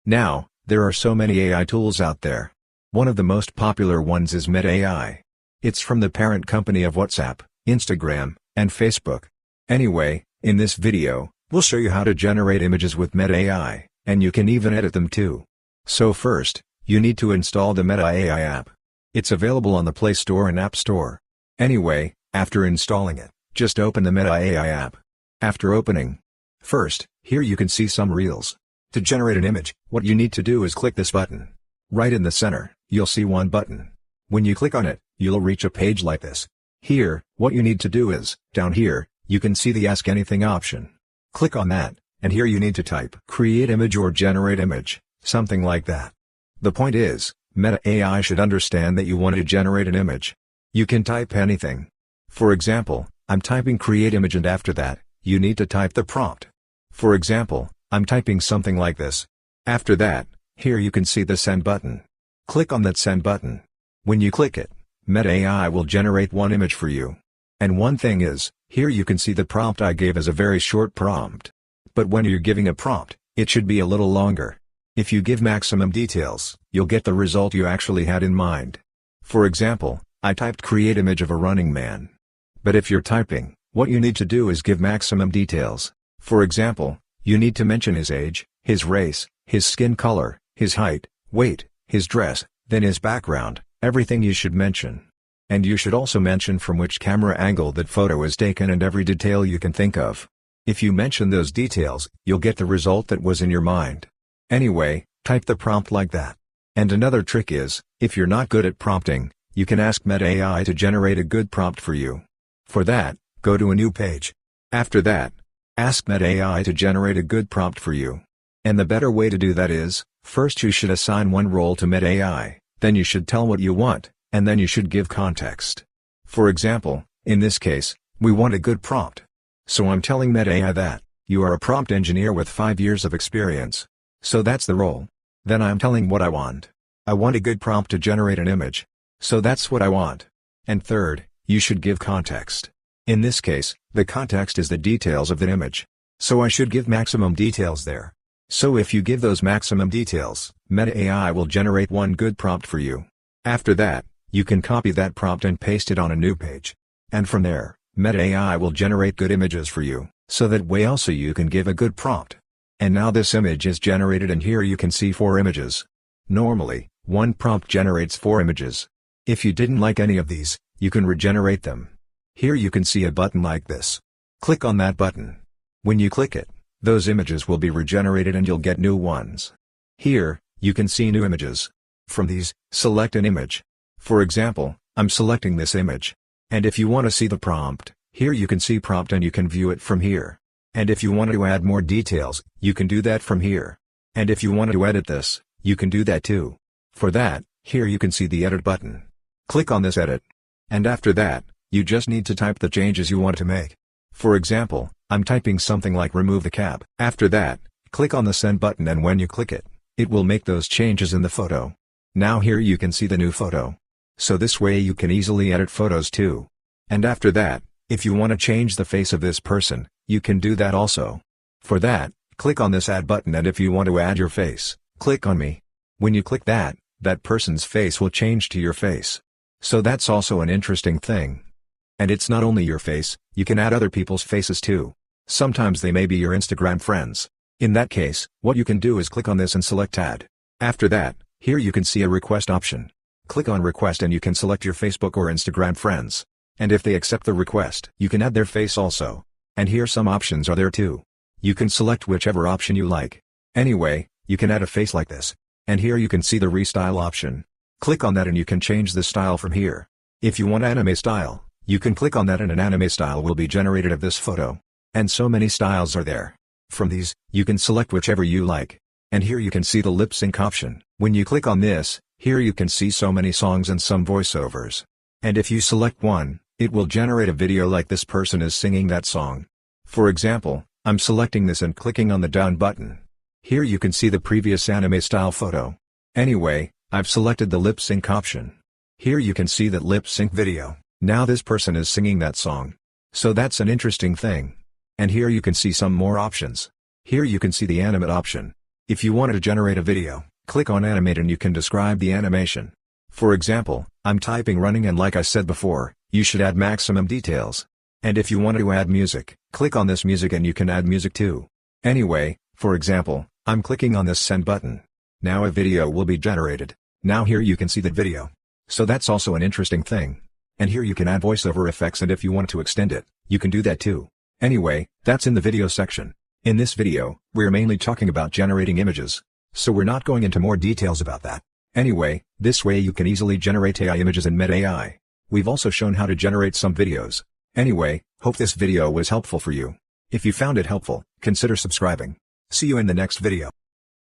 Now, there are so many AI tools out there. One of the most popular ones is Meta AI. It's from the parent company of WhatsApp, Instagram, and Facebook. Anyway, in this video, we'll show you how to generate images with Meta AI, and you can even edit them too. So first, you need to install the Meta AI app. It's available on the Play Store and App Store. Anyway, after installing it, just open the Meta AI app. After opening, first, here you can see some reels. To generate an image, what you need to do is click this button. Right in the center, you'll see one button. When you click on it, you'll reach a page like this. Here, what you need to do is, down here, you can see the Ask Anything option. Click on that, and here you need to type Create Image or Generate Image, something like that. The point is, Meta AI should understand that you want to generate an image. You can type anything. For example, I'm typing Create Image, and after that, you need to type the prompt. For example, I'm typing something like this. After that, here you can see the Send button. Click on that Send button. When you click it, Meta AI will generate one image for you. And one thing is, here you can see the prompt I gave as a very short prompt. But when you're giving a prompt, it should be a little longer. If you give maximum details, you'll get the result you actually had in mind. For example, I typed Create Image of a running man. But if you're typing, what you need to do is give maximum details. For example, you need to mention his age, his race, his skin color, his height, weight, his dress, then his background, everything you should mention. And you should also mention from which camera angle that photo is taken and every detail you can think of. If you mention those details, you'll get the result that was in your mind. Anyway, type the prompt like that. And another trick is, if you're not good at prompting, you can ask Meta AI to generate a good prompt for you. For that, go to a new page. After that, ask Meta AI to generate a good prompt for you. And the better way to do that is, first you should assign one role to Meta AI, then you should tell what you want, and then you should give context. For example, in this case, we want a good prompt. So I'm telling Meta AI that, you are a prompt engineer with 5 years of experience. So that's the role. Then I'm telling what I want. I want a good prompt to generate an image. So that's what I want. And third, you should give context. In this case, the context is the details of the image. So I should give maximum details there. So if you give those maximum details, Meta AI will generate one good prompt for you. After that, you can copy that prompt and paste it on a new page. And from there, Meta AI will generate good images for you, so that way also you can give a good prompt. And now this image is generated, and here you can see 4 images. Normally, one prompt generates 4 images. If you didn't like any of these, you can regenerate them. Here you can see a button like this. Click on that button. When you click it, those images will be regenerated and you'll get new ones. Here, you can see new images. From these, select an image. For example, I'm selecting this image. And if you want to see the prompt, here you can see prompt and you can view it from here. And if you want to add more details, you can do that from here. And if you want to edit this, you can do that too. For that, here you can see the edit button. Click on this edit. And after that, you just need to type the changes you want to make. For example, I'm typing something like remove the cap. After that, click on the send button, and when you click it, it will make those changes in the photo. Now here you can see the new photo. So this way you can easily edit photos too. And after that, if you want to change the face of this person, you can do that also. For that, click on this add button, and if you want to add your face, click on me. When you click that, that person's face will change to your face. So that's also an interesting thing. And it's not only your face, you can add other people's faces too. Sometimes they may be your Instagram friends. In that case, what you can do is click on this and select add. After that, here you can see a request option. Click on request and you can select your Facebook or Instagram friends. And if they accept the request, you can add their face also. And here some options are there too. You can select whichever option you like. Anyway, you can add a face like this. And here you can see the restyle option. Click on that and you can change the style from here. If you want anime style, you can click on that and an anime style will be generated of this photo. And so many styles are there. From these, you can select whichever you like. And here you can see the lip sync option. When you click on this, here you can see so many songs and some voiceovers. And if you select one, it will generate a video like this person is singing that song. For example, I'm selecting this and clicking on the down button. Here you can see the previous anime style photo. Anyway, I've selected the lip sync option. Here you can see that lip sync video. Now this person is singing that song. So that's an interesting thing. And here you can see some more options. Here you can see the animate option. If you wanted to generate a video, click on animate and you can describe the animation. For example, I'm typing running and like I said before, you should add maximum details. And if you wanted to add music, click on this music and you can add music too. Anyway, for example, I'm clicking on this send button. Now a video will be generated. Now here you can see that video. So that's also an interesting thing. And here you can add voiceover effects, and if you want to extend it, you can do that too. Anyway, that's in the video section. In this video, we're mainly talking about generating images. So we're not going into more details about that. Anyway, this way you can easily generate AI images in Meta AI. We've also shown how to generate some videos. Anyway, hope this video was helpful for you. If you found it helpful, consider subscribing. See you in the next video.